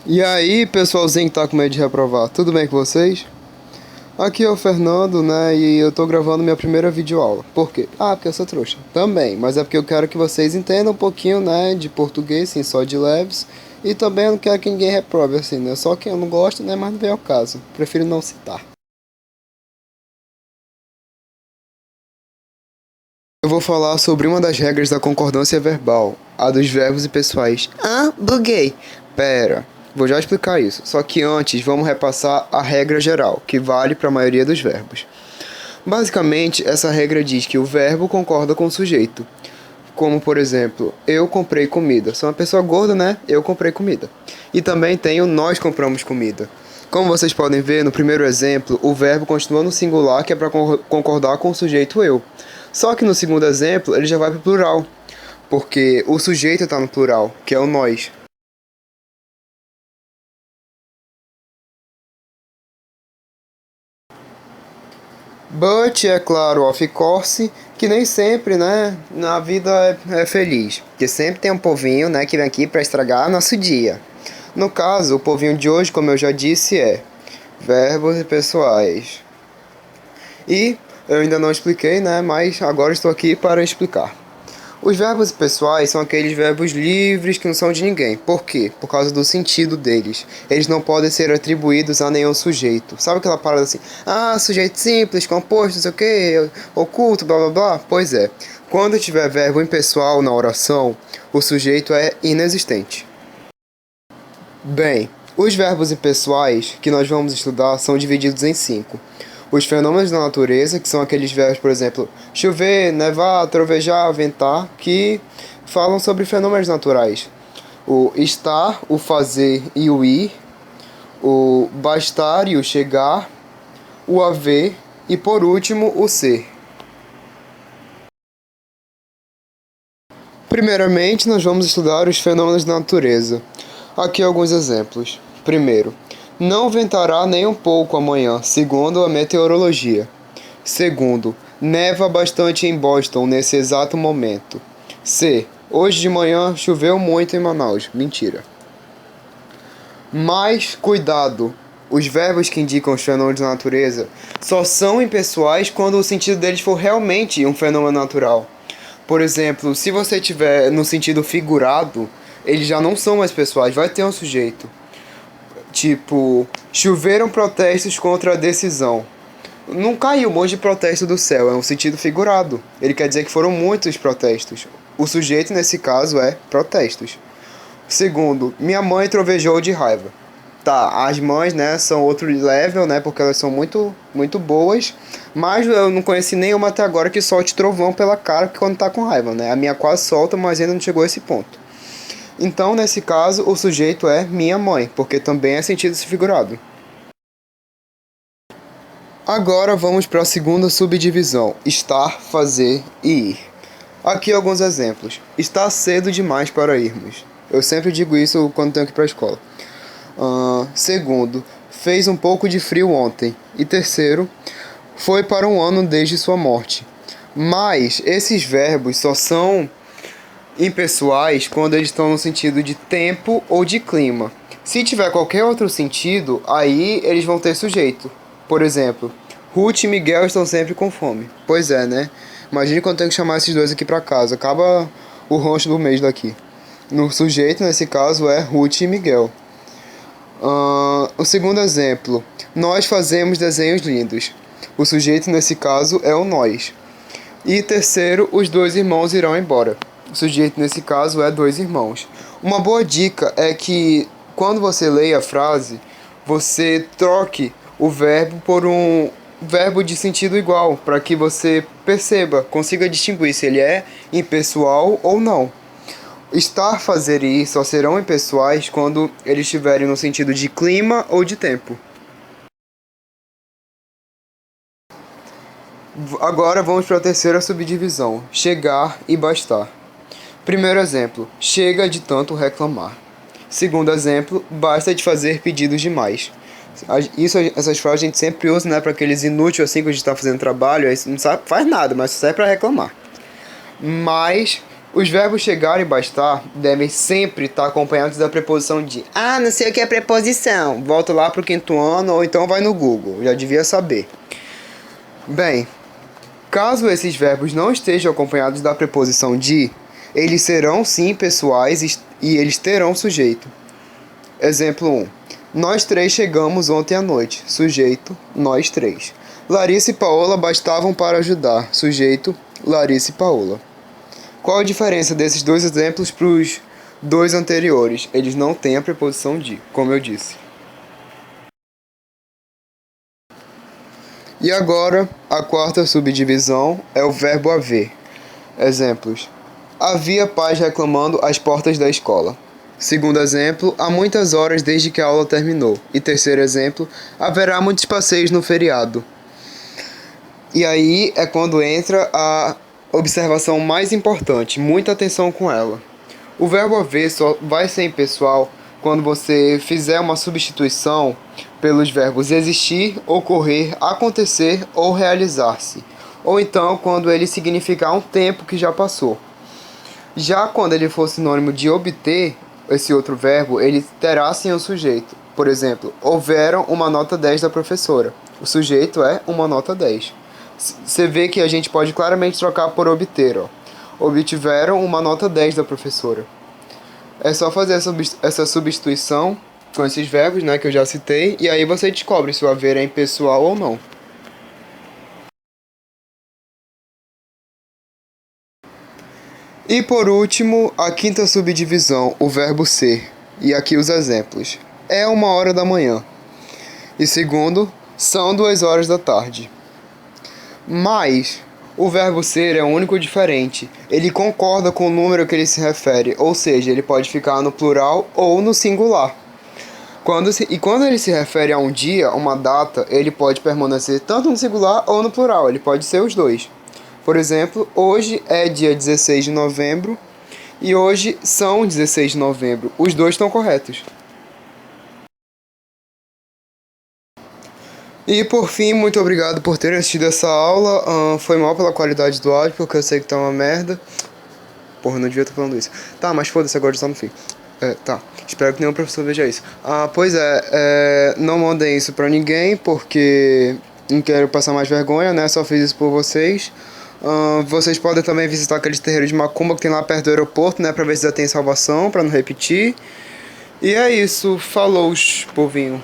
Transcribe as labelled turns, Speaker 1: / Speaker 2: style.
Speaker 1: E aí, pessoalzinho que tá com medo de reprovar, tudo bem com vocês? Aqui é o Fernando, né, e eu tô gravando minha primeira videoaula. Por quê? Ah, porque eu sou trouxa. Também, mas é porque eu quero que vocês entendam um pouquinho, né, de português, sim, só de leves. E também eu não quero que ninguém reprove, assim, né, só quem eu não gosto, né, mas não vem ao caso. Prefiro não citar. Eu vou falar sobre uma das regras da concordância verbal, a dos verbos impessoais. Ah, buguei. Pera, vou já explicar isso. Só que antes vamos repassar a regra geral, que vale para a maioria dos verbos. Basicamente, essa regra diz que o verbo concorda com o sujeito. Como, por exemplo, eu comprei comida. Sou uma pessoa gorda, né? Eu comprei comida. E também tem o nós compramos comida. Como vocês podem ver, no primeiro exemplo, o verbo continua no singular, que é para concordar com o sujeito eu. Só que no segundo exemplo, ele já vai para o plural, porque o sujeito está no plural, que é o nós. But, é claro, of course, que nem sempre, né, na vida é feliz. Porque sempre tem um povinho, né, que vem aqui para estragar nosso dia. No caso, o povinho de hoje, como eu já disse, é verbos e pessoais. E eu ainda não expliquei, né, mas agora estou aqui para explicar. Os verbos pessoais são aqueles verbos livres que não são de ninguém. Por quê? Por causa do sentido deles. Eles não podem ser atribuídos a nenhum sujeito. Sabe aquela parada assim? Ah, sujeito simples, composto, não sei o quê, oculto, blá blá blá? Pois é. Quando tiver verbo impessoal na oração, o sujeito é inexistente. Bem, os verbos impessoais que nós vamos estudar são divididos em 5. Os fenômenos da natureza, que são aqueles verbos, por exemplo, chover, nevar, trovejar, ventar, que falam sobre fenômenos naturais. O estar, o fazer e o ir, o bastar e o chegar, o haver e, por último, o ser. Primeiramente, nós vamos estudar os fenômenos da natureza. Aqui alguns exemplos. Primeiro, não ventará nem um pouco amanhã, segundo a meteorologia. Segundo, neva bastante em Boston nesse exato momento. C. Hoje de manhã choveu muito em Manaus. Mentira. Mas cuidado! Os verbos que indicam os fenômenos da natureza só são impessoais quando o sentido deles for realmente um fenômeno natural. Por exemplo, se você tiver no sentido figurado, eles já não são mais pessoais, vai ter um sujeito. Tipo, choveram protestos contra a decisão. Não caiu um monte de protesto do céu, é um sentido figurado. Ele quer dizer que foram muitos protestos. O sujeito, nesse caso, é protestos. Segundo, minha mãe trovejou de raiva. Tá, as mães, né, são outro level, né, porque elas são muito boas, mas eu não conheci nenhuma até agora que solte trovão pela cara quando tá com raiva, né? A minha quase solta, mas ainda não chegou a esse ponto. Então, nesse caso, o sujeito é minha mãe, porque também é sentido figurado. Agora vamos para a segunda subdivisão: estar, fazer e ir. Aqui alguns exemplos. Está cedo demais para irmos. Eu sempre digo isso quando tenho que ir para a escola. Segundo, fez um pouco de frio ontem. E terceiro, foi para um ano desde sua morte. Mas esses verbos só são impessoais quando eles estão no sentido de tempo ou de clima. Se tiver qualquer outro sentido, aí eles vão ter sujeito. Por exemplo, Ruth e Miguel estão sempre com fome. Pois é, né? Imagine quando tem que chamar esses dois aqui pra casa. Acaba o rancho do mês daqui. No sujeito, nesse caso, é Ruth e Miguel. O segundo exemplo. Nós fazemos desenhos lindos. O sujeito, nesse caso, é o nós. E terceiro, os dois irmãos irão embora. O sujeito, nesse caso, é dois irmãos. Uma boa dica é que, quando você leia a frase, você troque o verbo por um verbo de sentido igual, para que você perceba, consiga distinguir se ele é impessoal ou não. Estar, fazer e ir só serão impessoais quando eles estiverem no sentido de clima ou de tempo. Agora vamos para a terceira subdivisão: chegar e bastar. Primeiro exemplo: chega de tanto reclamar. Segundo exemplo: basta de fazer pedidos demais. Essas frases a gente sempre usa, né, para aqueles inúteis assim que a gente está fazendo trabalho, aí não sabe, faz nada, mas serve para reclamar. Mas Os verbos chegar e bastar devem sempre estar acompanhados da preposição de. Ah, não sei o que é preposição. Volta lá pro quinto ano ou então vai no Google. Já devia saber. Bem, caso esses verbos não estejam acompanhados da preposição de, eles serão sim pessoais e eles terão sujeito. Exemplo 1. Nós três chegamos ontem à noite. Sujeito, nós três. Larissa e Paola bastavam para ajudar. Sujeito, Larissa e Paola. Qual a diferença desses dois exemplos para os dois anteriores? Eles não têm a preposição de, como eu disse. E agora, a quarta subdivisão é o verbo haver. Exemplos. Havia pais reclamando às portas da escola. Segundo exemplo, há muitas horas desde que a aula terminou. E terceiro exemplo, haverá muitos passeios no feriado. E aí é quando entra a observação mais importante, muita atenção com ela. O verbo haver só vai ser impessoal quando você fizer uma substituição pelos verbos existir, ocorrer, acontecer ou realizar-se. Ou então quando ele significar um tempo que já passou. Já quando ele for sinônimo de obter, esse outro verbo, ele terá sim o sujeito. Por exemplo, houveram uma nota 10 da professora. O sujeito é uma nota 10. Você vê que a gente pode claramente trocar por obter. Ó. Obtiveram uma nota 10 da professora. É só fazer essa substituição com esses verbos, né, que eu já citei, e aí você descobre se o haver é impessoal ou não. E por último, a quinta subdivisão, o verbo ser. E aqui os exemplos. É 1h da manhã. E segundo, são 2h da tarde. Mas o verbo ser é o único diferente. Ele concorda com o número que ele se refere, ou seja, ele pode ficar no plural ou no singular. Quando ele se refere a um dia, uma data, ele pode permanecer tanto no singular ou no plural, ele pode ser os dois. Por exemplo, hoje é dia 16 de novembro e hoje são 16 de novembro. Os dois estão corretos. E por fim, muito obrigado por ter assistido essa aula. Foi mal pela qualidade do áudio, porque eu sei que tá uma merda. Porra, não devia estar falando isso. Tá, mas foda-se, agora está no fim. Tá. Espero que nenhum professor veja isso. Pois é, não mandem isso pra ninguém, porque não quero passar mais vergonha, né? Só fiz isso por vocês. Vocês podem também visitar aqueles terreiros de macumba que tem lá perto do aeroporto, né? Pra ver se já tem salvação, pra não repetir. E é isso. Falou, povinho.